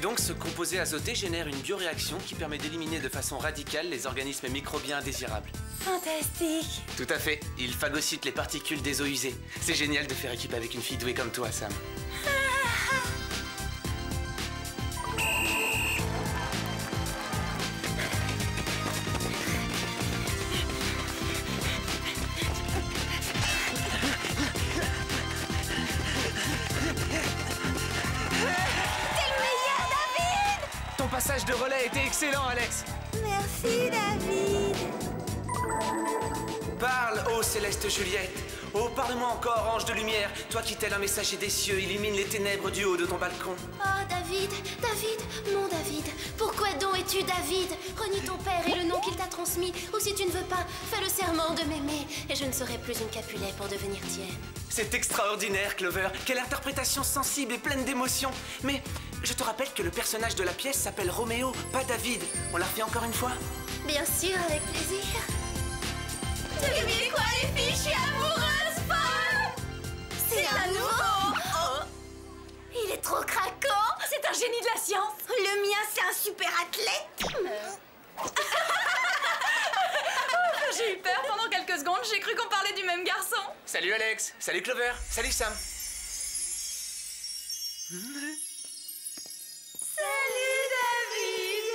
donc, ce composé azoté génère une bioréaction qui permet d'éliminer de façon radicale les organismes microbiens indésirables. Fantastique. Tout à fait. Il phagocyte les particules des eaux usées. C'est génial de faire équipe avec une fille douée comme toi, Sam. Ton passage de relais était excellent, Alex. Merci, David. Parle, ô céleste Juliette. Oh, parle-moi encore, ange de lumière. Toi qui tel un messager des cieux, illumine les ténèbres du haut de ton balcon. Oh, David, David, mon David. Pourquoi donc es-tu David? Renie ton père et le nom qu'il t'a transmis. Ou si tu ne veux pas, fais le serment de m'aimer. Et je ne serai plus une Capulet pour devenir tienne. C'est extraordinaire, Clover. Quelle interprétation sensible et pleine d'émotion. Mais je te rappelle que le personnage de la pièce s'appelle Roméo, pas David. On la refait encore une fois? Bien sûr, avec plaisir. Devinez quoi, les filles? Je suis amoureuse, folle! C'est un nouveau! Oh. Il est trop craquant! C'est un génie de la science. Le mien, c'est un super athlète! J'ai eu peur pendant quelques secondes, j'ai cru qu'on parlait du même garçon. Salut Alex, salut Clover, salut Sam. Salut, David!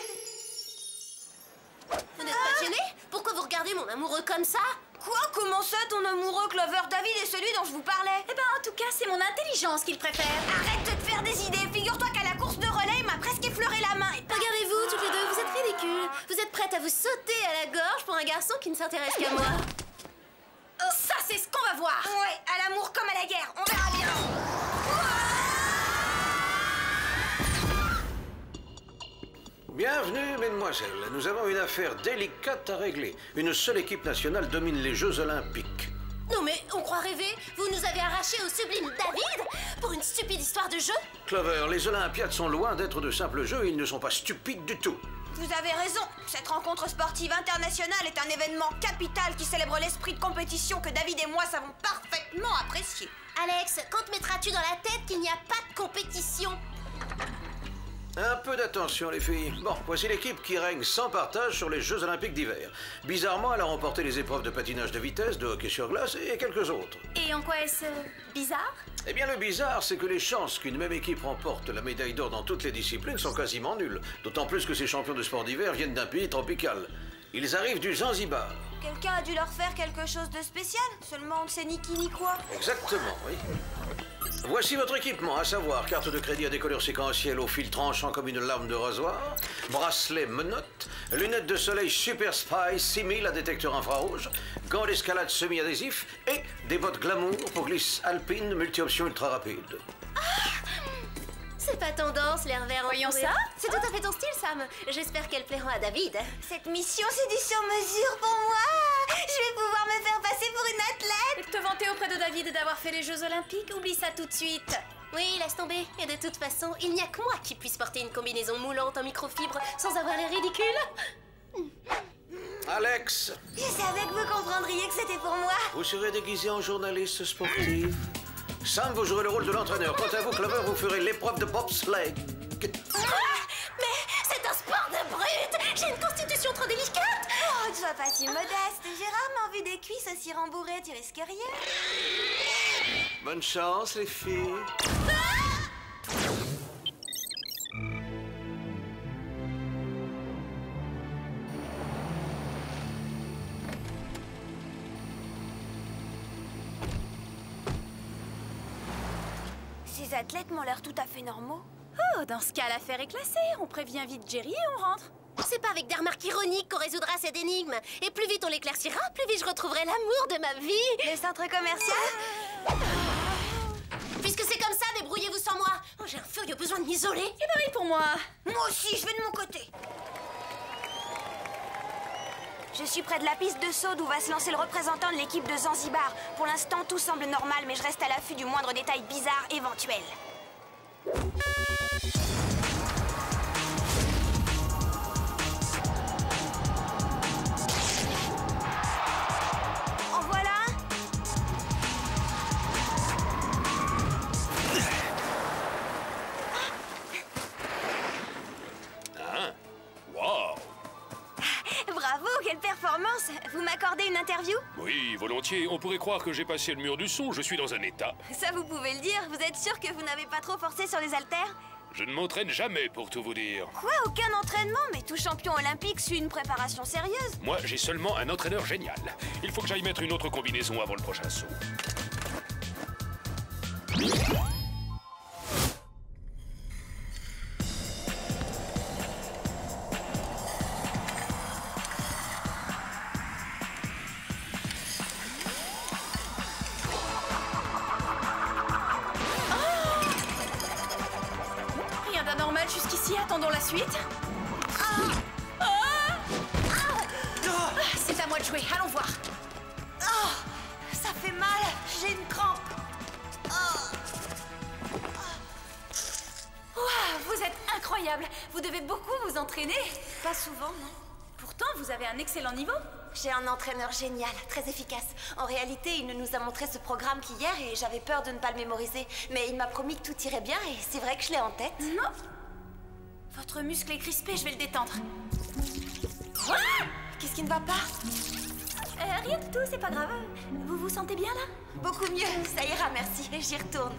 Vous n'êtes pas gêné? Pourquoi vous regardez mon amoureux comme ça? Quoi? Comment ça, ton amoureux, Clover? David est celui dont je vous parlais. Eh ben, en tout cas, c'est mon intelligence qu'il préfère. Arrête de te faire des idées. Figure-toi qu'à la course de relais, il m'a presque effleuré la main. Regardez-vous, toutes les deux, vous êtes ridicules. Vous êtes prêtes à vous sauter à la gorge pour un garçon qui ne s'intéresse qu'à moi. Ça, c'est ce qu'on va voir. Ouais, à l'amour comme à la guerre. On verra bien. Bienvenue, mesdemoiselles. Nous avons une affaire délicate à régler. Une seule équipe nationale domine les Jeux Olympiques. Non mais, on croit rêver? Vous nous avez arrachés au sublime David pour une stupide histoire de jeu? Clover, les Olympiades sont loin d'être de simples jeux, ils ne sont pas stupides du tout. Vous avez raison. Cette rencontre sportive internationale est un événement capital qui célèbre l'esprit de compétition que David et moi savons parfaitement apprécier. Alex, quand te mettras-tu dans la tête qu'il n'y a pas de compétition? Un peu d'attention, les filles. Bon, voici l'équipe qui règne sans partage sur les Jeux Olympiques d'hiver. Bizarrement, elle a remporté les épreuves de patinage de vitesse, de hockey sur glace et quelques autres. Et en quoi est-ce bizarre? Eh bien, le bizarre, c'est que les chances qu'une même équipe remporte la médaille d'or dans toutes les disciplines sont quasiment nulles. D'autant plus que ces champions de sport d'hiver viennent d'un pays tropical. Ils arrivent du Zanzibar. Quelqu'un a dû leur faire quelque chose de spécial. Seulement, on ne sait ni qui ni quoi. Exactement, oui. Voici votre équipement, à savoir carte de crédit à décolleur séquentiel au fil tranchant comme une lame de rasoir, bracelet menottes, lunettes de soleil Super Spy 6000 à détecteur infrarouge, gants d'escalade semi-adhésifs et des bottes glamour pour glisse alpine multi-option ultra rapide. C'est pas tendance, l'air vert en Voyons fourrure. ça. C'est tout à fait ton style, Sam. J'espère qu'elles plairont à David. Cette mission, c'est du sur-mesure pour moi. Je vais pouvoir me faire passer pour une athlète. Et te vanter auprès de David d'avoir fait les Jeux Olympiques? Oublie ça tout de suite. Oui, laisse tomber. Et de toute façon, il n'y a que moi qui puisse porter une combinaison moulante en microfibre sans avoir l'air ridicule. Alex, Je savais que vous comprendriez que c'était pour moi. vous serez déguisé en journaliste sportive. Sam, vous jouerez le rôle de l'entraîneur. Quant à vous, Clover, vous ferez l'épreuve de bobsleigh. Mais c'est un sport de brute. J'ai une constitution trop délicate. Oh, ne sois pas si modeste. J'ai rarement vu des cuisses aussi rembourrées. Tu risques rien. Bonne chance, les filles. Ces athlètes m'ont l'air tout à fait normaux. Oh, dans ce cas, l'affaire est classée. On prévient vite Jerry et on rentre. C'est pas avec des remarques ironiques qu'on résoudra cette énigme. Et plus vite on l'éclaircira, plus vite je retrouverai l'amour de ma vie. Le centre commercial? Puisque c'est comme ça, débrouillez-vous sans moi. Oh, j'ai un furieux besoin de m'isoler. Et pareil pour moi. Moi aussi, je vais de mon côté. Je suis près de la piste de saut où va se lancer le représentant de l'équipe de Zanzibar. Pour l'instant, tout semble normal, mais je reste à l'affût du moindre détail bizarre éventuel. En voilà un. vous m'accordez une interview? Oui, volontiers. On pourrait croire que j'ai passé le mur du son, je suis dans un état. Ça, vous pouvez le dire. Vous êtes sûr que vous n'avez pas trop forcé sur les haltères? Je ne m'entraîne jamais, pour tout vous dire. Quoi? Aucun entraînement? Mais tout champion olympique suit une préparation sérieuse. Moi, j'ai seulement un entraîneur génial. Il faut que j'aille mettre une autre combinaison avant le prochain saut. Rien d'anormal jusqu'ici, attendons la suite. C'est à moi de jouer, allons voir. Ça fait mal. J'ai une crampe. Ouah, vous êtes incroyable. Vous devez beaucoup vous entraîner. Pas souvent, non? Pourtant, vous avez un excellent niveau. J'ai un entraîneur génial, très efficace. En réalité, il ne nous a montré ce programme qu'hier et j'avais peur de ne pas le mémoriser. Mais il m'a promis que tout irait bien et c'est vrai que je l'ai en tête. Non. Votre muscle est crispé, je vais le détendre. Qu'est-ce qui ne va pas? Rien du tout, c'est pas grave. Vous vous sentez bien là? Beaucoup mieux, ça ira, merci. J'y retourne.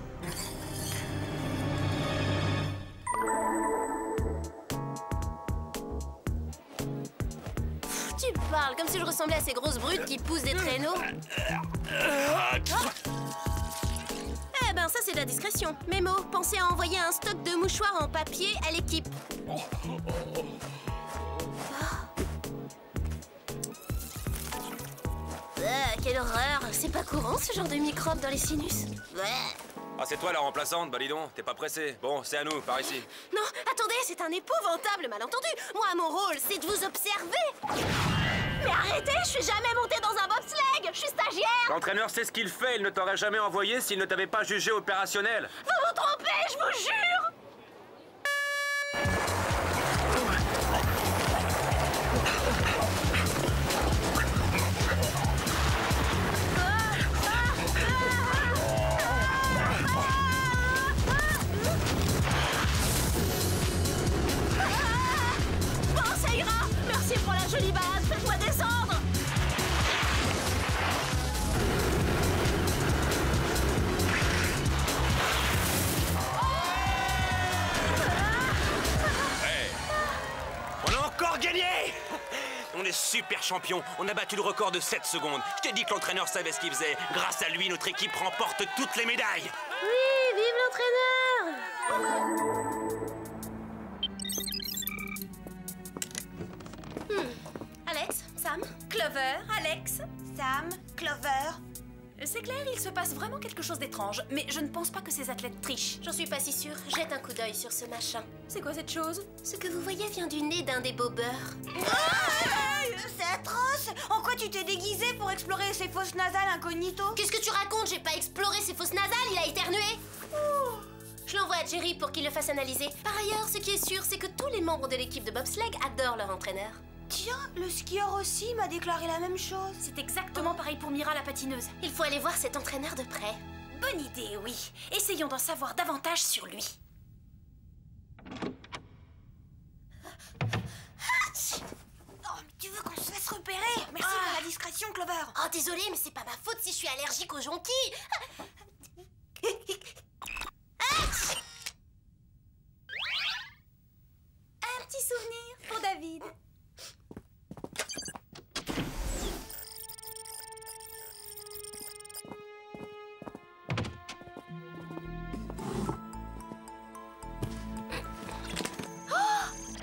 Tu parles comme si je ressemblais à ces grosses brutes qui poussent des traîneaux. Eh ben ça c'est de la discrétion. Mémo, pensez à envoyer un stock de mouchoirs en papier à l'équipe. Quelle horreur. C'est pas courant ce genre de microbes dans les sinus. Ah, c'est toi la remplaçante, bah dis donc, t'es pas pressé. Bon, c'est à nous, par ici. Non, attendez, c'est un épouvantable malentendu. Moi, mon rôle, c'est de vous observer. Mais arrêtez, je suis jamais montée dans un bobsleigh. Je suis stagiaire. L'entraîneur sait ce qu'il fait, il ne t'aurait jamais envoyé s'il ne t'avait pas jugé opérationnel. Vous vous trompez, je vous jure. Bon, ça ira. Merci pour la jolie base. Faites-moi descendre. On a encore gagné! On est super champions, on a battu le record de 7 secondes. Je t'ai dit que l'entraîneur savait ce qu'il faisait. Grâce à lui, notre équipe remporte toutes les médailles. Oui, vive l'entraîneur. Alex, Sam, Clover, Alex. Sam, Clover. C'est clair, il se passe vraiment quelque chose d'étrange, mais je ne pense pas que ces athlètes trichent. j'en suis pas si sûre. Jette un coup d'œil sur ce machin. C'est quoi cette chose? Ce que vous voyez vient du nez d'un des bobeurs. C'est atroce. En quoi tu t'es déguisé pour explorer ces fosses nasales incognito? Qu'est-ce que tu racontes? J'ai pas exploré ses fosses nasales, il a éternué. Je l'envoie à Jerry pour qu'il le fasse analyser. Par ailleurs, ce qui est sûr, c'est que tous les membres de l'équipe de bobsleigh adorent leur entraîneur. Tiens, le skieur aussi m'a déclaré la même chose. C'est exactement pareil pour Mira la patineuse. Il faut aller voir cet entraîneur de près. Bonne idée, oui. Essayons d'en savoir davantage sur lui. Oh, mais tu veux qu'on se fasse repérer? Merci pour la discrétion, Clover. Oh, désolé, mais c'est pas ma faute si je suis allergique aux jonquilles. Un petit souvenir pour David.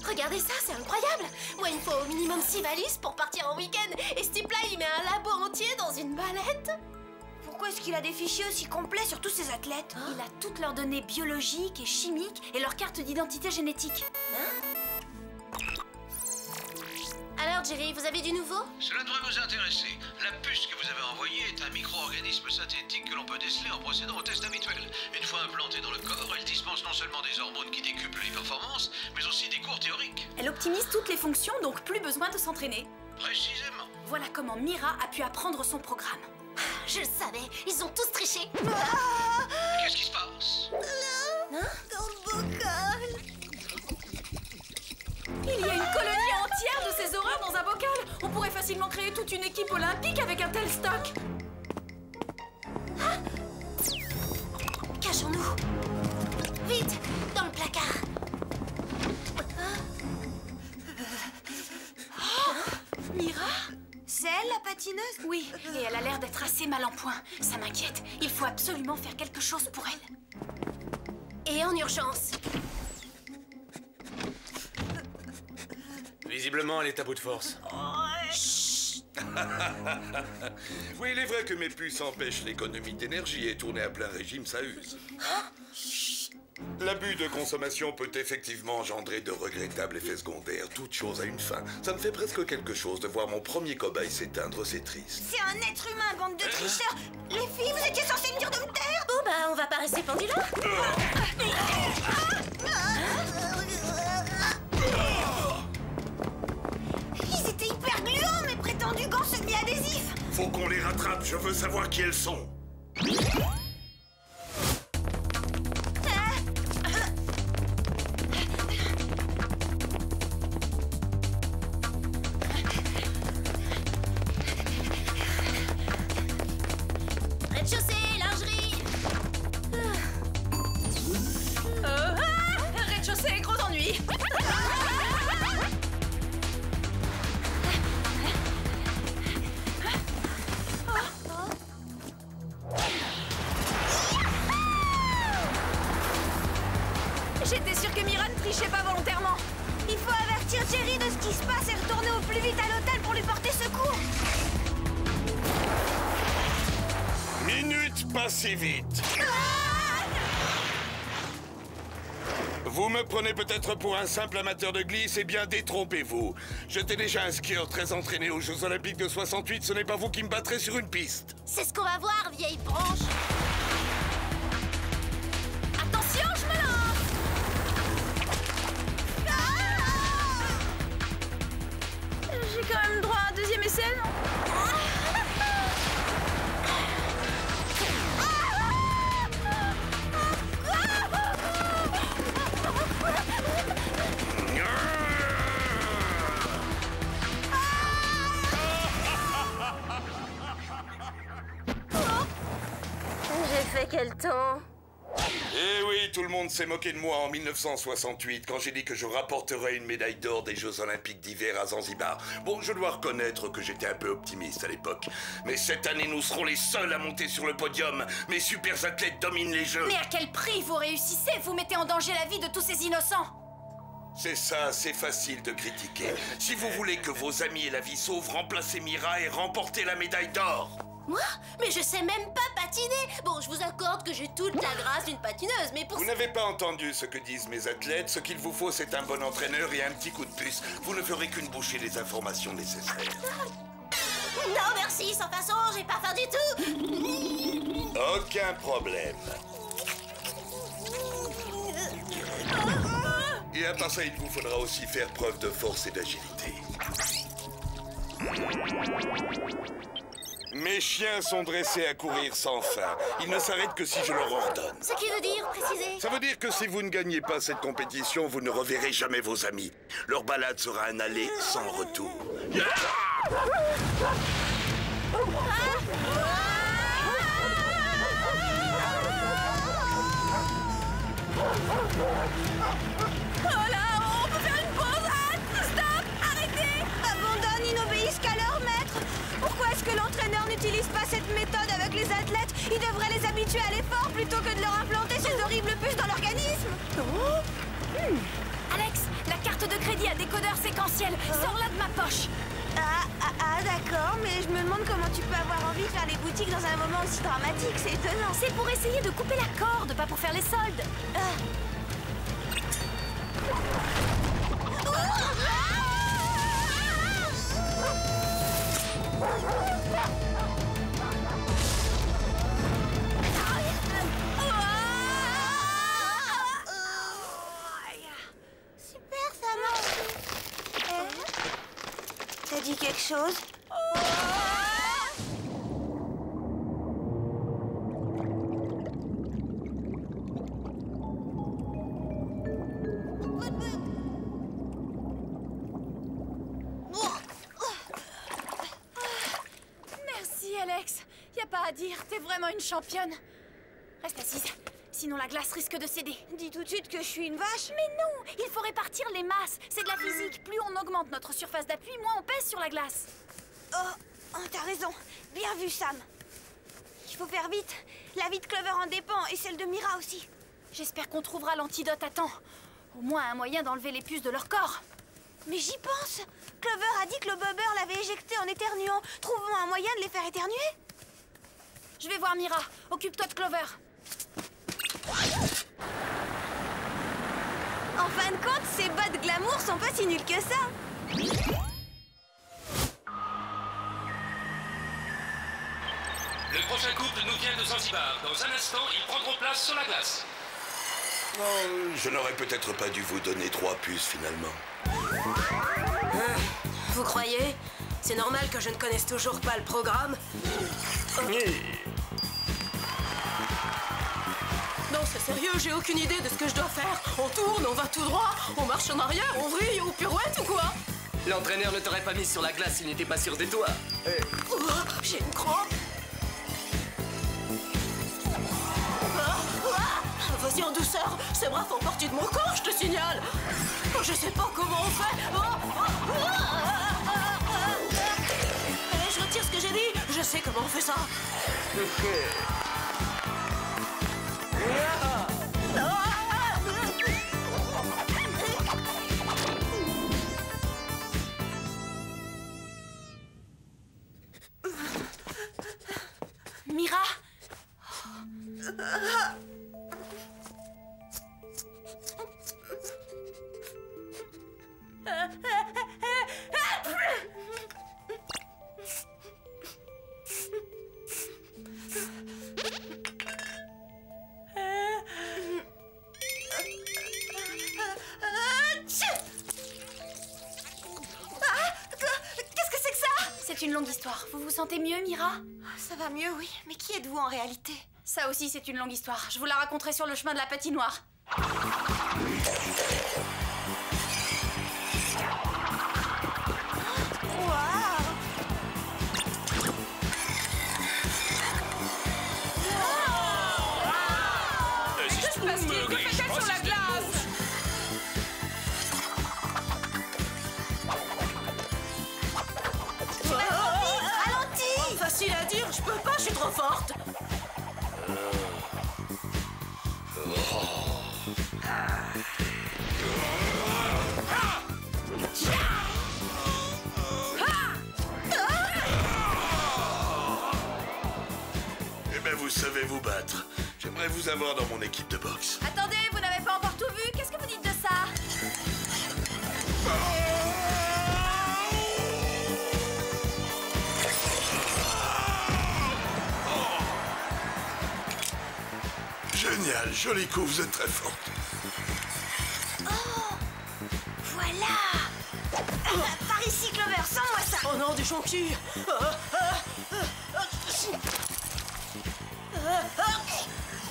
Regardez ça, c'est incroyable. Moi, il me faut au minimum 6 valises pour partir en week-end. Et ce type-là, il met un labo entier dans une mallette. Pourquoi est-ce qu'il a des fichiers aussi complets sur tous ces athlètes? Il a toutes leurs données biologiques et chimiques et leur carte d'identité génétique. Alors, Jerry, vous avez du nouveau? Cela devrait vous intéresser. La puce que vous avez envoyée est un micro-organisme synthétique que l'on peut déceler en procédant au test habituel. Une fois implantée dans le corps, elle dispense non seulement des hormones qui décuplent les performances, mais aussi des cours théoriques. Elle optimise toutes les fonctions, donc plus besoin de s'entraîner. Précisément. Voilà comment Mira a pu apprendre son programme. Je le savais, ils ont tous triché. Qu'est-ce qui se passe? Dans le bocal. Il y a une colonie entière de ces horreurs dans un bocal. On pourrait facilement créer toute une équipe nous. Vite, dans le placard. Mira? C'est elle, la patineuse? Oui, et elle a l'air d'être assez mal en point. Ça m'inquiète. Il faut absolument faire quelque chose pour elle. Et en urgence. Visiblement, elle est à bout de force. Oui, il est vrai que mes puces empêchent l'économie d'énergie et tourner à plein régime, ça use. L'abus de consommation peut effectivement engendrer de regrettables effets secondaires. Toute chose a une fin. Ça me fait presque quelque chose de voir mon premier cobaye s'éteindre, c'est triste. C'est un être humain, bande de tricheurs! Les filles, vous étiez censées venir de me taire! Bon bah, on va pas rester pendu là. Ils étaient hyper gluants, mes prétendus gants semi-adhésifs! Faut qu'on les rattrape, je veux savoir qui elles sont. Rez-de-chaussée, lingerie. Rez-de-chaussée, gros ennui. J'étais sûre que Mira ne trichait pas volontairement. Il faut avertir Jerry de ce qui se passe et retourner au plus vite à l'hôtel pour lui porter secours! Minute pas si vite. Vous me prenez peut-être pour un simple amateur de glisse, eh bien détrompez-vous. J'étais déjà un skieur très entraîné aux Jeux Olympiques de 68, ce n'est pas vous qui me battrez sur une piste. C'est ce qu'on va voir, vieille branche. Attention, je me lance. J'ai quand même droit à un deuxième essai, non? J'ai fait quel temps? Eh oui, tout le monde s'est moqué de moi en 1968 quand j'ai dit que je rapporterais une médaille d'or des Jeux Olympiques d'hiver à Zanzibar. Bon, je dois reconnaître que j'étais un peu optimiste à l'époque. Mais cette année, nous serons les seuls à monter sur le podium. Mes super athlètes dominent les Jeux. Mais à quel prix vous réussissez? Vous mettez en danger la vie de tous ces innocents. C'est ça, c'est facile de critiquer. Si vous voulez que vos amis aient la vie sauve, remplacez Mira et remportez la médaille d'or. Moi? Mais je sais même pas patiner. Bon, je vous accorde que j'ai toute la grâce d'une patineuse, mais pour... Vous n'avez pas entendu ce que disent mes athlètes. Ce qu'il vous faut, c'est un bon entraîneur et un petit coup de puce. Vous ne ferez qu'une bouchée des informations nécessaires. Non, merci, sans façon, j'ai pas faim du tout. Aucun problème. Et à part ça, il vous faudra aussi faire preuve de force et d'agilité. Mes chiens sont dressés à courir sans fin. Ils ne s'arrêtent que si je leur ordonne. Ce qui veut dire, précisez. Ça veut dire que si vous ne gagnez pas cette compétition, vous ne reverrez jamais vos amis. Leur balade sera un aller sans retour. Oh là, on peut faire une pause. Stop, arrêtez. Abandonne, ils n'obéissent qu'à leur maître! Pourquoi est-ce que l'entraîneur n'utilise pas cette méthode avec les athlètes? Il devrait les habituer à l'effort plutôt que de leur implanter ces horribles puces dans l'organisme! Alex, la carte de crédit à décodeur séquentiel. Sors-la de ma poche. D'accord, mais je me demande comment tu peux avoir envie de faire les boutiques dans un moment aussi dramatique, c'est étonnant. C'est pour essayer de couper la corde, pas pour faire les soldes. Super, ça marche. T'as dit quelque chose? Merci, Alex. Y a pas à dire, t'es vraiment une championne. Reste assise. Sinon la glace risque de céder. Dis tout de suite que je suis une vache. Mais non, il faut répartir les masses. C'est de la physique. Plus on augmente notre surface d'appui, moins on pèse sur la glace. Oh, t'as raison. Bien vu, Sam. Il faut faire vite. La vie de Clover en dépend et celle de Mira aussi. J'espère qu'on trouvera l'antidote à temps. Au moins un moyen d'enlever les puces de leur corps. Mais j'y pense. Clover a dit que le bobber l'avait éjecté en éternuant. Trouvons un moyen de les faire éternuer. Je vais voir Mira. Occupe-toi de Clover. En fin de compte, ces bas de glamour sont pas si nuls que ça. Le prochain couple nous vient de Zanzibar. Dans un instant, ils prendront place sur la glace. Oh, je n'aurais peut-être pas dû vous donner 3 puces finalement. Vous croyez? C'est normal que je ne connaisse toujours pas le programme. Non, c'est sérieux, j'ai aucune idée de ce que je dois faire. On tourne, on va tout droit, on marche en arrière, on vrille ou pirouette ou quoi? L'entraîneur ne t'aurait pas mis sur la glace s'il n'était pas sûr de toi. Oh, j'ai une crampe. Vas-y en douceur, ces bras font partie de mon corps, je te signale. Je sais pas comment on fait. Allez, je retire ce que j'ai dit, je sais comment on fait ça. Mira? C'est une longue histoire. Vous vous sentez mieux, Mira? Ça va mieux, oui. Mais qui êtes-vous en réalité? Ça aussi, c'est une longue histoire. Je vous la raconterai sur le chemin de la patinoire. Facile à dire, je peux pas, je suis trop forte. Eh ben, vous savez vous battre. J'aimerais vous avoir dans mon équipe de boxe. Attendez, vous n'avez pas encore tout vu? Qu'est-ce que vous dites de ça? Génial, joli coup, vous êtes très forte. Oh, voilà. Par ici, Clover, sens-moi ça. Oh non, du jonquille.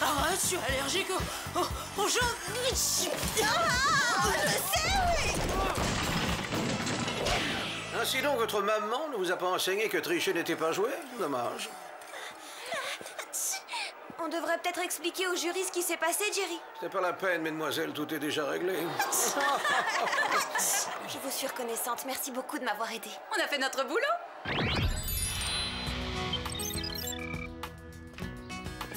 Arrête, je suis allergique au jeu. Je sais, oui. Ainsi donc, votre maman ne vous a pas enseigné que tricher n'était pas joué? Dommage. On devrait peut-être expliquer au jury ce qui s'est passé, Jerry. C'est pas la peine, mesdemoiselles, tout est déjà réglé. Je vous suis reconnaissante. Merci beaucoup de m'avoir aidée. On a fait notre boulot.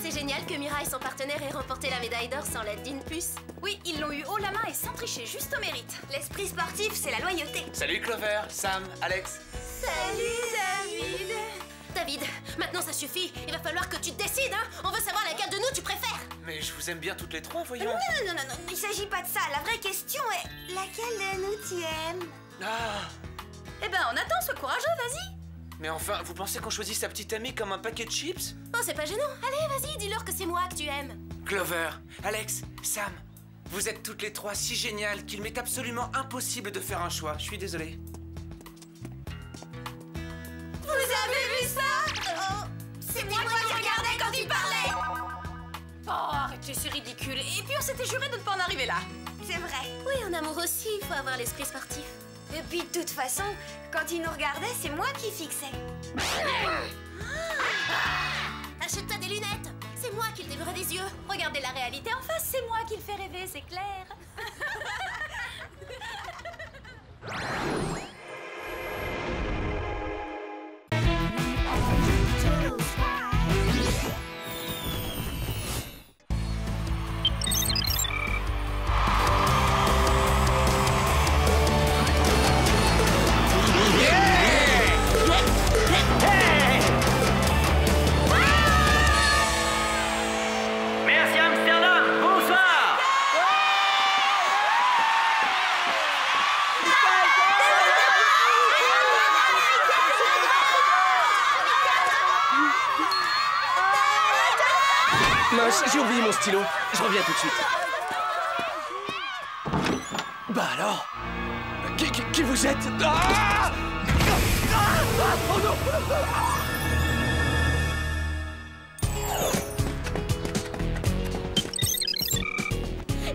C'est génial que Mira et son partenaire aient remporté la médaille d'or sans l'aide d'une puce. Oui, ils l'ont eu haut la main et sans tricher, juste au mérite. L'esprit sportif, c'est la loyauté. Salut Clover, Sam, Alex. Salut, David. David, maintenant ça suffit. Il va falloir que tu te décides, hein. On veut savoir laquelle de nous tu préfères. Mais je vous aime bien toutes les trois, voyons. Non, il s'agit pas de ça. La vraie question est laquelle de nous tu aimes? Ah. Eh ben, on attend, sois courageux, vas-y. Mais enfin, vous pensez qu'on choisit sa petite amie comme un paquet de chips? Oh, c'est pas gênant. Allez, vas-y, dis-leur que c'est moi que tu aimes. Clover, Alex, Sam, vous êtes toutes les trois si géniales qu'il m'est absolument impossible de faire un choix. Je suis désolé. Vous avez vu ça? Oh, c'est moi qui regardais quand il parlait. Oh, arrêtez, c'est ridicule. Et puis on s'était juré de ne pas en arriver là. C'est vrai. Oui, en amour aussi, il faut avoir l'esprit sportif. Et puis de toute façon, quand il nous regardait, c'est moi qui fixais. Achète-toi des lunettes. C'est C'est moi qui le dévorais des yeux. Regardez la réalité en face, c'est moi qui le fais rêver, c'est clair. Merci Amsterdam, bonsoir. Mince, j'ai oublié mon stylo. Je reviens tout de suite. Bah alors, qui vous êtes? Ah! Oh non!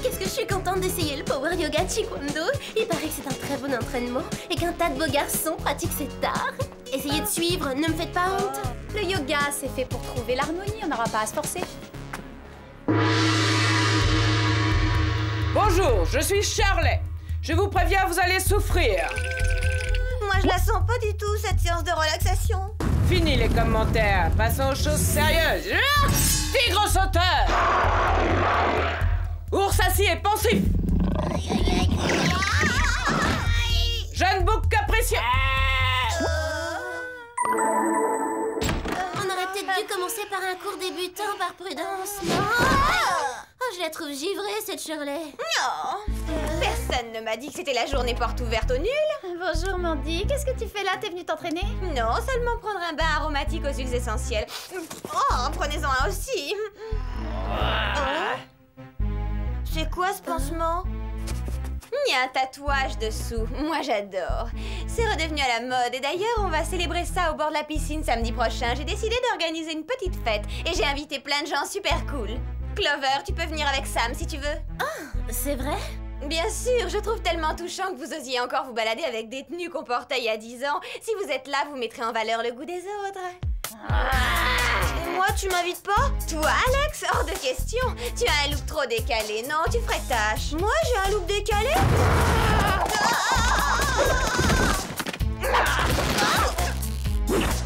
Qu'est-ce que je suis contente d'essayer le Power Yoga Taekwondo. Il paraît que c'est un très bon entraînement et qu'un tas de beaux garçons pratiquent cet art. Essayez de suivre, ne me faites pas honte. Le yoga, c'est fait pour trouver l'harmonie, on n'aura pas à se forcer. Bonjour, je suis Shirley. Je vous préviens, vous allez souffrir. Moi, je la sens pas du tout, cette séance de relaxation. Fini les commentaires, passons aux choses sérieuses. Tigre sauteur. Ours assis et pensif. Jeune bouc capricieux. On aurait peut-être dû commencer par un cours débutant par prudence. Oh, je la trouve givrée, cette Shirley. Non, personne ne m'a dit que c'était la journée porte ouverte au nul. Bonjour Mandy, qu'est-ce que tu fais là? T'es venue t'entraîner? Non, seulement prendre un bain aromatique aux huiles essentielles. Oh, prenez-en un aussi. Oh. C'est quoi ce pansement? Il y a un tatouage dessous. Moi, j'adore. C'est redevenu à la mode. Et d'ailleurs, on va célébrer ça au bord de la piscine samedi prochain. J'ai décidé d'organiser une petite fête. Et j'ai invité plein de gens super cool. Clover, tu peux venir avec Sam si tu veux. Oh, c'est vrai? Bien sûr, je trouve tellement touchant que vous osiez encore vous balader avec des tenues qu'on portait il y a 10 ans. Si vous êtes là, vous mettrez en valeur le goût des autres. Moi, tu m'invites pas? Toi, Alex? Hors de question. Tu as un look trop décalé. Non, tu ferais tâche. Moi, j'ai un look décalé?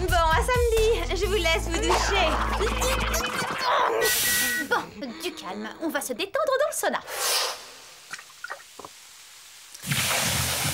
Bon, à samedi. Je vous laisse vous doucher. Bon, du calme, on va se détendre dans le sauna.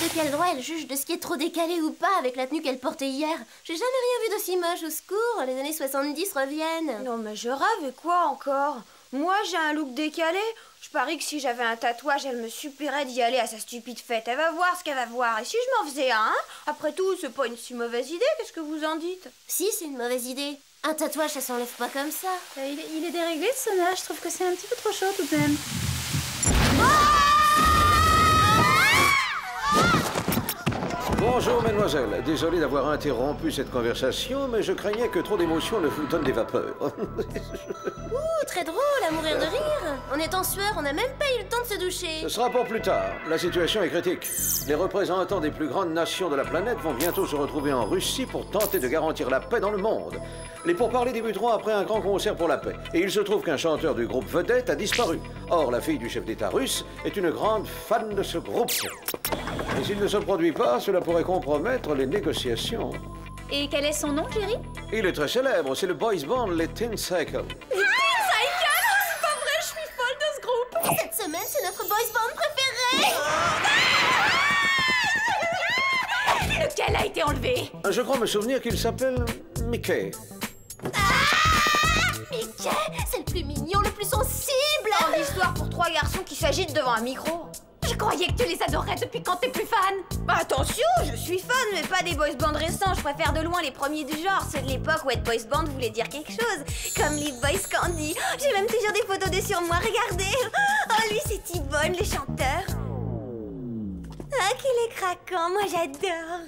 De quel droit elle juge de ce qui est trop décalé ou pas avec la tenue qu'elle portait hier? J'ai jamais rien vu d'aussi moche, au secours. Les années 70 reviennent. Non, mais je rêve, et quoi encore? Moi, j'ai un look décalé. Je parie que si j'avais un tatouage, elle me supplierait d'y aller à sa stupide fête. Elle va voir ce qu'elle va voir. Et si je m'en faisais un? Après tout, c'est pas une si mauvaise idée. Qu'est-ce que vous en dites? Si, c'est une mauvaise idée. Un tatouage, ça s'enlève pas comme ça. Il est déréglé ce sauna, je trouve que c'est un petit peu trop chaud tout de même. Bonjour, mademoiselle. Désolé d'avoir interrompu cette conversation, mais je craignais que trop d'émotions ne vous donnent des vapeurs. Ouh, très drôle, à mourir de rire. On est en sueur, on n'a même pas eu le temps de se doucher. Ce sera pour plus tard. La situation est critique. Les représentants des plus grandes nations de la planète vont bientôt se retrouver en Russie pour tenter de garantir la paix dans le monde. Les pourparlers débuteront après un grand concert pour la paix. Et il se trouve qu'un chanteur du groupe vedette a disparu. Or, la fille du chef d'État russe est une grande fan de ce groupe. Et s'il ne se produit pas, cela pourrait compromettre les négociations. Et quel est son nom, Jerry? Il est très célèbre, c'est le boys band, les Teen Cycle. Les Teen Cycle? C'est pas vrai, je suis folle de ce groupe. Cette semaine, c'est notre boys band préféré. Lequel a été enlevé? Je crois me souvenir qu'il s'appelle Mickey. Mickey, c'est le plus mignon, le plus sensible. Oh, l'histoire pour 3 garçons qui s'agitent devant un micro. Je croyais que tu les adorais depuis quand t'es plus fan. Attention, je suis fan, mais pas des boys bands récents. Je préfère de loin les premiers du genre. Ceux de l'époque où être boys band voulait dire quelque chose. Comme les Boys Candy. J'ai même toujours des photos d'eux sur moi, regardez. Oh, lui, c'est T-Bone, le chanteur. Ah, qu'il est craquant, moi j'adore.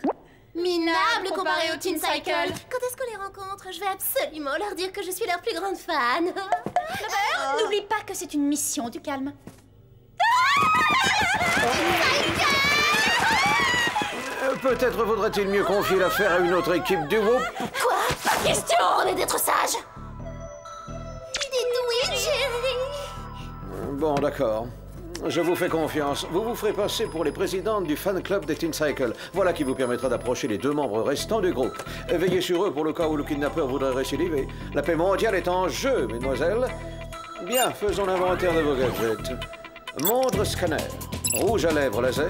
Minable comparé au Teen Cycle. Quand est-ce qu'on les rencontre? Je vais absolument leur dire que je suis leur plus grande fan. N'oublie pas que c'est une mission du calme. Peut-être vaudrait-il mieux confier l'affaire à une autre équipe du groupe. Quoi? Pas question. On est d'être sages. Dites-nous Bon, d'accord. Je vous fais confiance. Vous vous ferez passer pour les présidentes du fan club des Teen Cycle. Voilà qui vous permettra d'approcher les 2 membres restants du groupe. Veillez sur eux pour le cas où le kidnappeur voudrait récidiver. La paix mondiale est en jeu, mesdemoiselles. Bien, faisons l'inventaire de vos gadgets. Montre scanner, rouge à lèvres laser,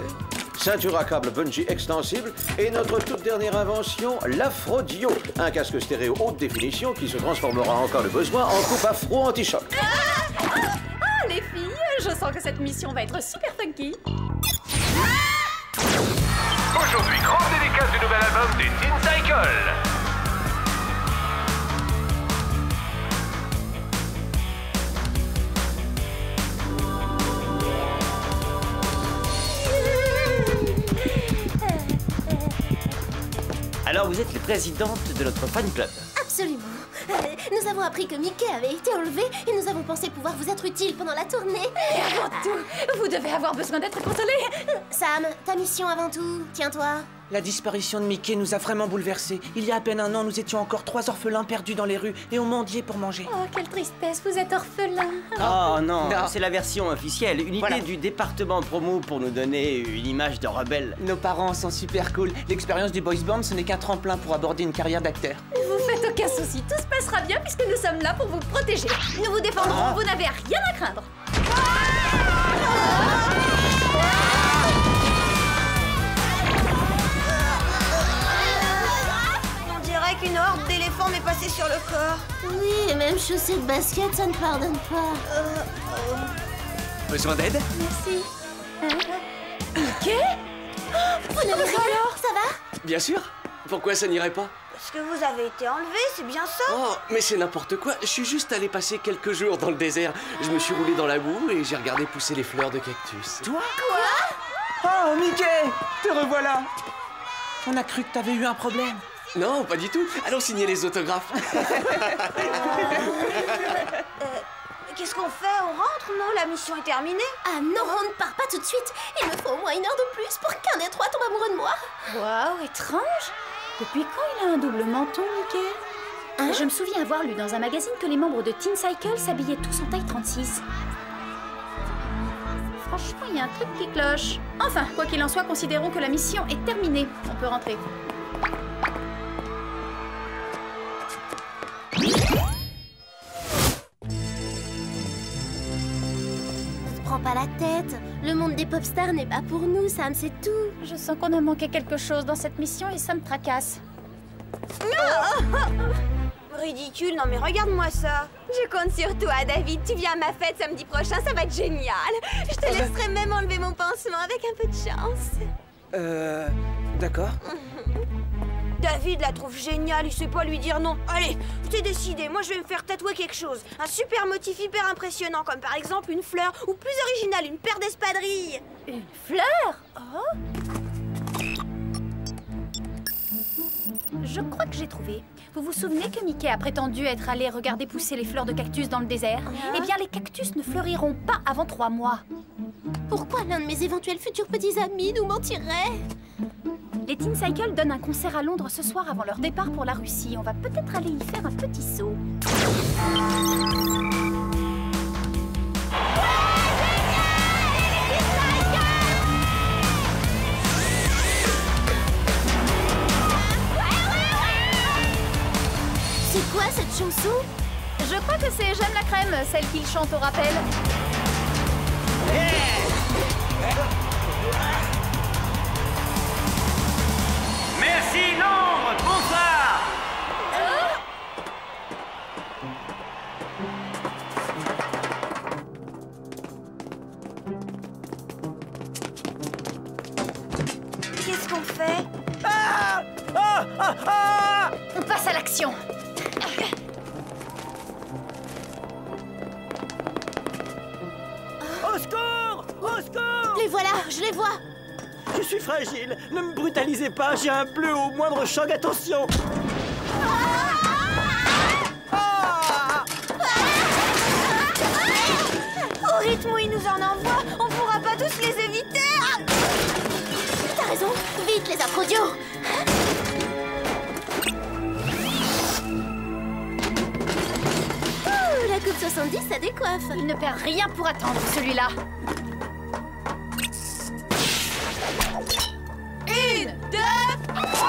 ceinture à câble bungee extensible et notre toute dernière invention, l'Afrodio, un casque stéréo haute définition qui se transformera en cas de besoin en coupe afro anti-choc. Ah, les filles, je sens que cette mission va être super funky. Aujourd'hui, grande dédicace du nouvel album des Teen Cycle. Alors vous êtes les présidentes de notre fan club? Absolument. Nous avons appris que Mickey avait été enlevé et nous avons pensé pouvoir vous être utiles pendant la tournée. Et avant tout, vous devez avoir besoin d'être consolé. Sam, ta mission avant tout, tiens-toi. La disparition de Mickey nous a vraiment bouleversés. Il y a à peine un an, nous étions encore 3 orphelins perdus dans les rues et on mendiait pour manger. Oh, quelle tristesse, vous êtes orphelin. Oh non, c'est la version officielle. Une idée du département promo pour nous donner une image de rebelle. Nos parents sont super cool. L'expérience du boys band, ce n'est qu'un tremplin pour aborder une carrière d'acteur. Vous faites aucun souci, tout se passera bien puisque nous sommes là pour vous protéger. Nous vous défendrons, vous n'avez rien à craindre. On dirait qu'une horde d'éléphants m'est passée sur le corps. Oui, et même chaussettes de basket, ça ne pardonne pas. Besoin d'aide? Merci. Mickey? Vous n'avez rien alors? Ça va? Bien sûr. Pourquoi ça n'irait pas? Parce que vous avez été enlevé, c'est bien ça? Oh, mais c'est n'importe quoi. Je suis juste allé passer quelques jours dans le désert. Je me suis roulé dans la boue et j'ai regardé pousser les fleurs de cactus. Toi? Quoi? Oh, Mickey! Te revoilà! On a cru que t'avais eu un problème. Non, pas du tout. Allons signer les autographes. Qu'est-ce qu'on fait? On rentre? Non, la mission est terminée. Ah non, on ne part pas tout de suite. Il me faut au moins 1 heure de plus pour qu'un des 3 tombe amoureux de moi. Waouh, étrange. Depuis quand il a un double menton, Mickey? Je me souviens avoir lu dans un magazine que les membres de Teen Cycle s'habillaient tous en taille 36. Franchement, il y a un truc qui cloche. Enfin, quoi qu'il en soit, considérons que la mission est terminée. On peut rentrer. Prends pas la tête. Le monde des pop stars n'est pas pour nous, Sam, c'est tout. Je sens qu'on a manqué quelque chose dans cette mission et ça me tracasse. Ridicule, non mais regarde-moi ça. Je compte sur toi, David. Tu viens à ma fête samedi prochain, ça va être génial. Je te laisserai même enlever mon pansement avec un peu de chance. D'accord. David la trouve géniale, il sait pas lui dire non. Allez, c'est décidé, moi je vais me faire tatouer quelque chose. Un super motif hyper impressionnant, comme par exemple une fleur, ou plus original, une paire d'espadrilles. Une fleur? Oh. Je crois que j'ai trouvé. Vous vous souvenez que Mickey a prétendu être allé regarder pousser les fleurs de cactus dans le désert? Eh bien, les cactus ne fleuriront pas avant 3 mois. Pourquoi l'un de mes éventuels futurs petits amis nous mentirait? Les Teen Cycle donnent un concert à Londres ce soir avant leur départ pour la Russie. On va peut-être aller y faire un petit saut. C'est quoi cette chanson? Je crois que c'est J'aime la crème, celle qu'il chante au rappel. Merci Londres, bonsoir. Qu'est-ce qu'on fait? On passe à l'action. Au secours! Au secours! Les voilà, je les vois. Je suis fragile. Ne me brutalisez pas, j'ai un bleu au moindre choc, attention! Au rythme où il nous en envoie, on pourra pas tous les éviter. T'as raison, vite les Afrodios. La coupe 70, ça décoiffe. Il ne perd rien pour attendre, celui-là. 1, 2, 3.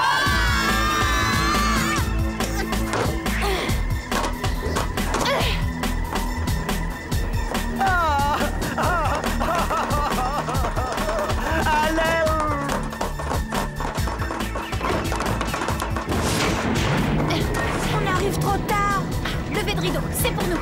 On arrive trop tard. Levez de rideau, c'est pour nous.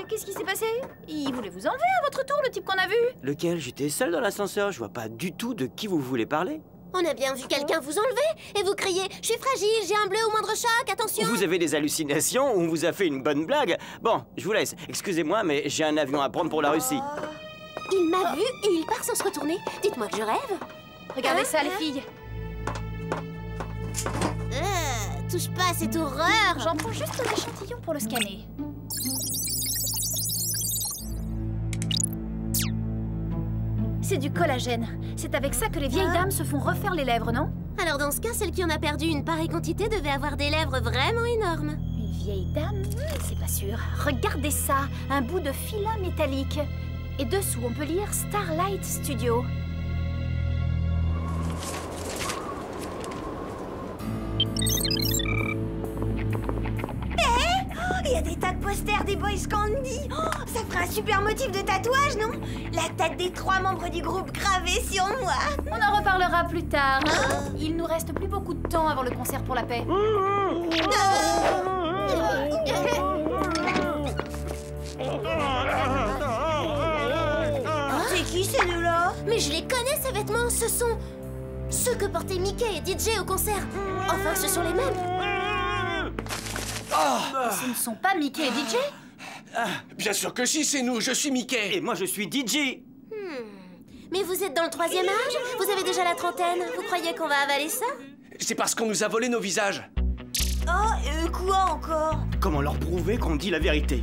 Qu'est-ce qui s'est passé? Il voulait vous enlever à votre tour, le type qu'on a vu. Lequel? J'étais seul dans l'ascenseur, je vois pas du tout de qui vous voulez parler. On a bien vu quelqu'un vous enlever et vous criez « Je suis fragile, j'ai un bleu au moindre choc, attention !» Vous avez des hallucinations ou on vous a fait une bonne blague? Bon, je vous laisse. Excusez-moi, mais j'ai un avion à prendre pour la Russie. Il m'a vu et il part sans se retourner. Dites-moi que je rêve. Regardez ça, les filles. Touche pas à cette horreur. J'en prends juste un échantillon pour le scanner. C'est du collagène. C'est avec ça que les vieilles dames se font refaire les lèvres, non? Alors dans ce cas, celle qui en a perdu une pareille quantité devait avoir des lèvres vraiment énormes. Une vieille dame? C'est pas sûr. Regardez ça, un bout de filin métallique. Et dessous, on peut lire Starlight Studio. Il y a des tas de posters des Boys Candy. Ça ferait un super motif de tatouage, non? La tête des 3 membres du groupe gravée sur moi. On en reparlera plus tard. Il nous reste plus beaucoup de temps avant le concert pour la paix. C'est qui ces deux-là? Mais je les connais, ces vêtements. Ce sont ceux que portaient Mickey et DJ au concert. Enfin, ce sont les mêmes. Ce ne sont pas Mickey et DJ? Bien sûr que si, c'est nous, je suis Mickey. Et moi, je suis DJ. Mais vous êtes dans le 3e âge? Vous avez déjà la trentaine. Vous croyez qu'on va avaler ça? C'est parce qu'on nous a volé nos visages. Quoi encore? Comment leur prouver qu'on dit la vérité?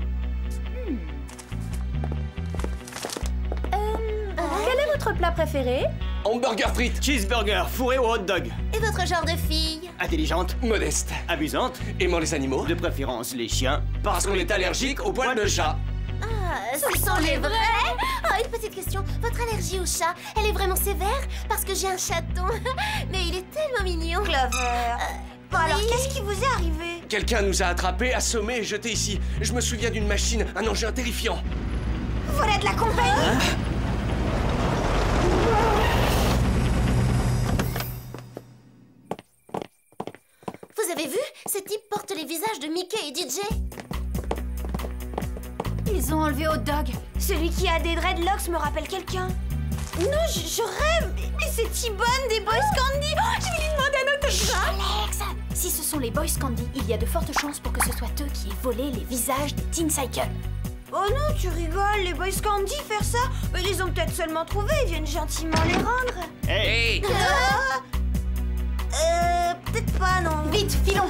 Quel est votre plat préféré? Hamburger frites. Cheeseburger, fourré au hot dog. Et votre genre de fille? Intelligente. Modeste. Amusante. Aimant les animaux. De préférence les chiens. Parce qu'on est allergique aux poils de chat. Ce sont les vrais? Une petite question. Votre allergie au chat, elle est vraiment sévère? Parce que j'ai un chaton. Mais il est tellement mignon. Clover. Alors, qu'est-ce qui vous est arrivé? Quelqu'un nous a attrapés, assommés et jetés ici. Je me souviens d'une machine, un engin terrifiant. Voilà de la compagnie. Vous avez vu? Ces types portent les visages de Mickey et DJ. Ils ont enlevé Hot Dog. Celui qui a des dreadlocks me rappelle quelqu'un. Non, je rêve. Mais c'est T-Bone des Boys Candy. Je vais lui demander un autographe. Alex, si ce sont les Boys Candy, il y a de fortes chances pour que ce soit eux qui aient volé les visages des Teen Cycle. Oh non, tu rigoles, les Boys Candy faire ça? Ils les ont peut-être seulement trouvés, ils viennent gentiment les rendre. Hey! Peut-être pas, non. Vite, filons.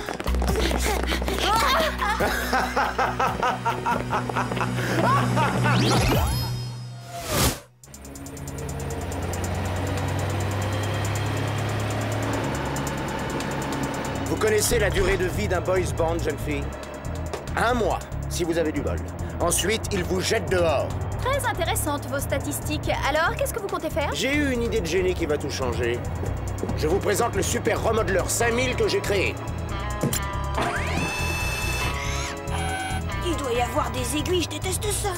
Vous connaissez la durée de vie d'un boys band, jeune fille? 1 mois, si vous avez du bol. Ensuite, ils vous jettent dehors. Très intéressantes vos statistiques. Alors, qu'est-ce que vous comptez faire? J'ai eu une idée de génie qui va tout changer. Je vous présente le super remodeleur 5000 que j'ai créé. Il doit y avoir des aiguilles, je déteste ça.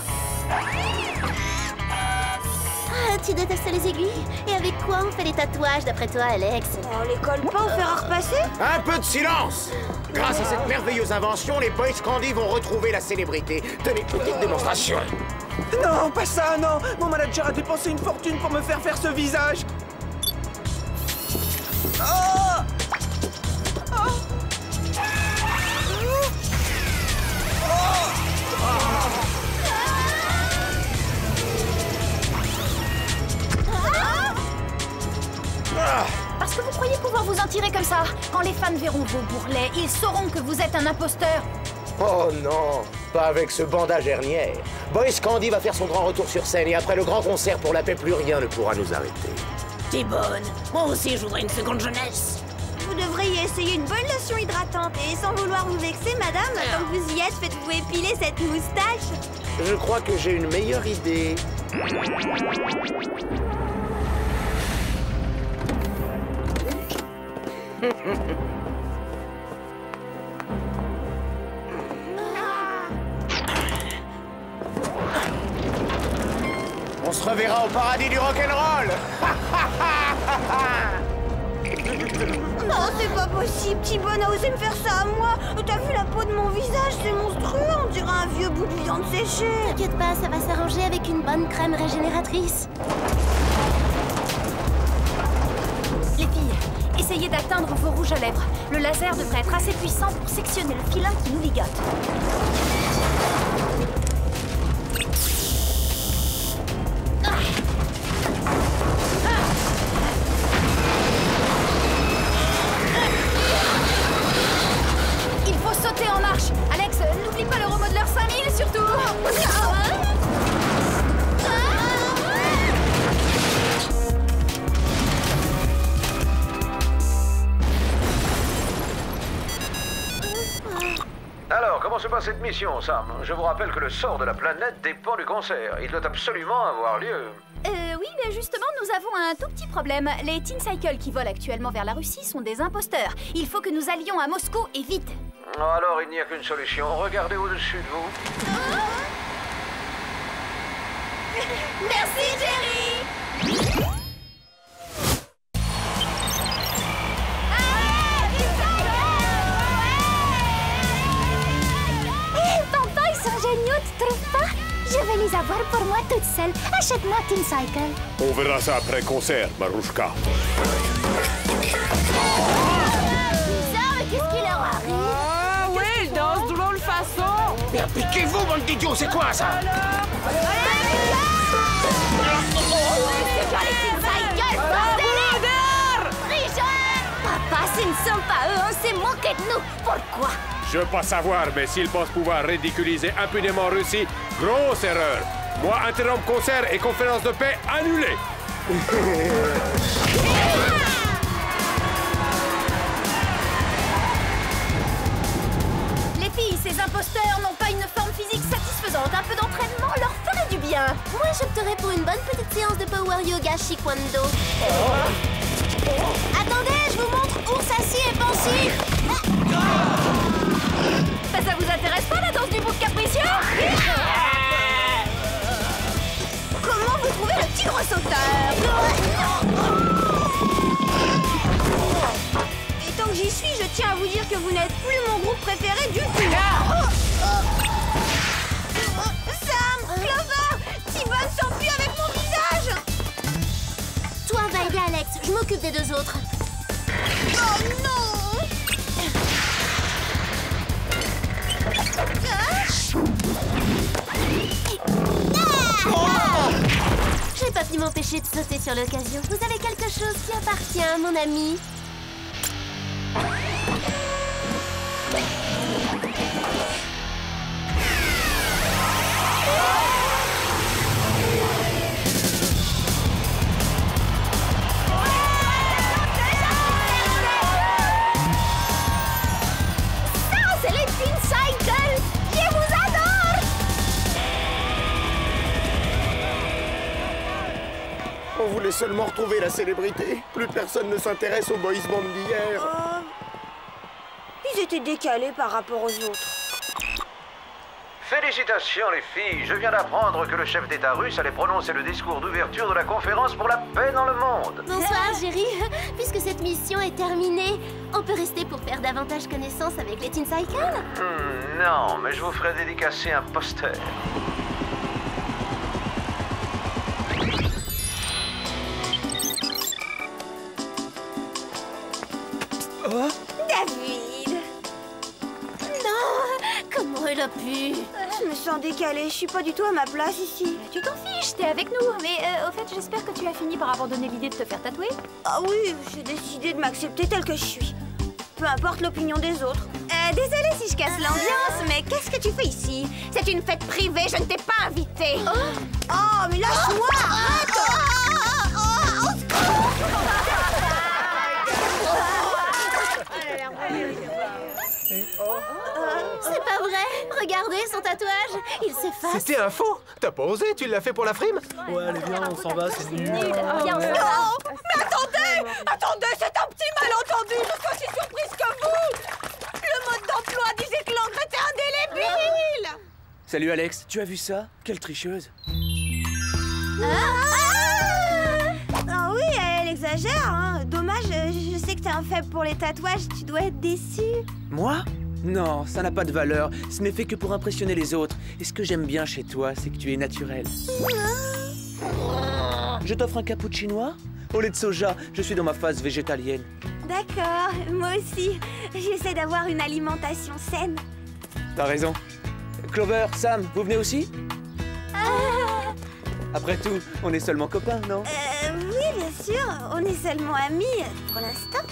Tu détestes les aiguilles? Et avec quoi on fait les tatouages, d'après toi, Alex? On les colle pas au fer à repasser? Un peu de silence! Grâce à cette merveilleuse invention, les Boys Candy vont retrouver la célébrité. Tenez, petite démonstration. Non, pas ça, non! Mon manager a dépensé une fortune pour me faire ce visage! Oh! Oh! Parce que vous croyez pouvoir vous intimider ça. Quand les fans verront vos bourrelets, ils sauront que vous êtes un imposteur. Oh non, pas avec ce bandage hernière. Boys Candy va faire son grand retour sur scène et après le grand concert pour la paix, plus rien ne pourra nous arrêter. T'es bonne. Moi aussi, je voudrais une seconde jeunesse. Vous devriez essayer une bonne lotion hydratante. Et sans vouloir vous vexer, madame, tant que vous y êtes, faites-vous épiler cette moustache. Je crois que j'ai une meilleure idée. On se reverra au paradis du rock'n'roll. Non, c'est pas possible. T-Bone a osé me faire ça à moi. T'as vu la peau de mon visage? C'est monstrueux. On dirait un vieux bout de viande séchée. T'inquiète pas, ça va s'arranger avec une bonne crème régénératrice. Les filles, essayez d'atteindre vos rouges à lèvres. Le laser devrait être assez puissant pour sectionner le filin qui nous ligote. Il faut sauter en marche. Alex, n'oublie pas le remodeleur 5000 surtout. Alors, comment se passe cette mission, Sam? Je vous rappelle que le sort de la planète dépend du concert. Il doit absolument avoir lieu. Oui, mais justement, nous avons un tout petit problème. Les Teen Cycle qui volent actuellement vers la Russie sont des imposteurs. Il faut que nous allions à Moscou et vite. Alors, il n'y a qu'une solution. Regardez au-dessus de vous. Merci, Jerry. Papa, ils sont géniaux, tu trouves pas? Je vais les avoir pour moi toute seule. Achète-moi Teen Cycle. On verra ça après concert, Marouchka. Mais qu'est-ce qui leur arrive? Ah oui, ils dansent de drôle façon. Mais appliquez-vous, bande d'idiots, c'est quoi ça? Papa, ce ne sont pas eux, on s'est moqué de nous. Pourquoi? Je veux pas savoir, mais s'ils pensent pouvoir ridiculiser impunément Russie, grosse erreur. Moi, interrompre concert et conférence de paix annulée. Les filles, ces imposteurs n'ont pas une forme physique satisfaisante. Un peu d'entraînement leur ferait du bien. Moi, j'opterais pour une bonne petite séance de power yoga Shikwando. Attendez, je vous montre ours assis et pensif. Ça vous intéresse pas la danse du bouc capricieux? Comment vous trouvez le tigre sauteur? Et tant que j'y suis, je tiens à vous dire que vous n'êtes plus mon groupe préféré du tout. Sam, Clover, T-Bone s'enfuit avec mon visage. Toi, va aider Alex. Je m'occupe des deux autres. Oh non! J'ai pas pu m'empêcher de sauter sur l'occasion. Vous avez quelque chose qui appartient à mon ami. Ça, c'est les Teen Cycle. Je vous adore. On voulait seulement retrouver la célébrité. Plus personne ne s'intéresse aux boys band d'hier. Ils étaient décalés par rapport aux autres. Félicitations les filles, je viens d'apprendre que le chef d'État russe allait prononcer le discours d'ouverture de la conférence pour la paix dans le monde. Bonsoir, Jerry. Puisque cette mission est terminée, on peut rester pour faire davantage connaissance avec les Teen Cycle? Non, mais je vous ferai dédicacer un poster. David! Non! Comment elle a pu? Je me sens décalée, je suis pas du tout à ma place ici. Tu t'en fiches, t'es avec nous. Mais au fait, j'espère que tu as fini par abandonner l'idée de te faire tatouer. Ah oui, j'ai décidé de m'accepter telle que je suis. peu importe l'opinion des autres. Désolée si je casse l'ambiance, mais qu'est-ce que tu fais ici? C'est une fête privée, je ne t'ai pas invitée. Oh, mais lâche-moi! Arrête! C'est pas vrai. Regardez son tatouage. Il s'efface. C'était un faux. T'as pas osé, tu l'as fait pour la frime? Ouais, allez, viens, on s'en va, c'est nul. Non, mais attendez! Attendez, c'est un petit malentendu. Je suis aussi surprise que vous. Le mode d'emploi disait que l'encre était indélébile. Salut Alex, tu as vu ça? Quelle tricheuse. Ah oui, elle exagère, hein. Dommage, je sais que t'es un faible pour les tatouages, tu dois être déçu. Moi? Non, ça n'a pas de valeur. Ce n'est fait que pour impressionner les autres. Et ce que j'aime bien chez toi, c'est que tu es naturel. Je t'offre un cappuccino au lait de soja. Je suis dans ma phase végétalienne. D'accord, moi aussi. J'essaie d'avoir une alimentation saine. T'as raison. Clover, Sam, vous venez aussi? Après tout, on est seulement copains, non? Oui, bien sûr. On est seulement amis, pour l'instant.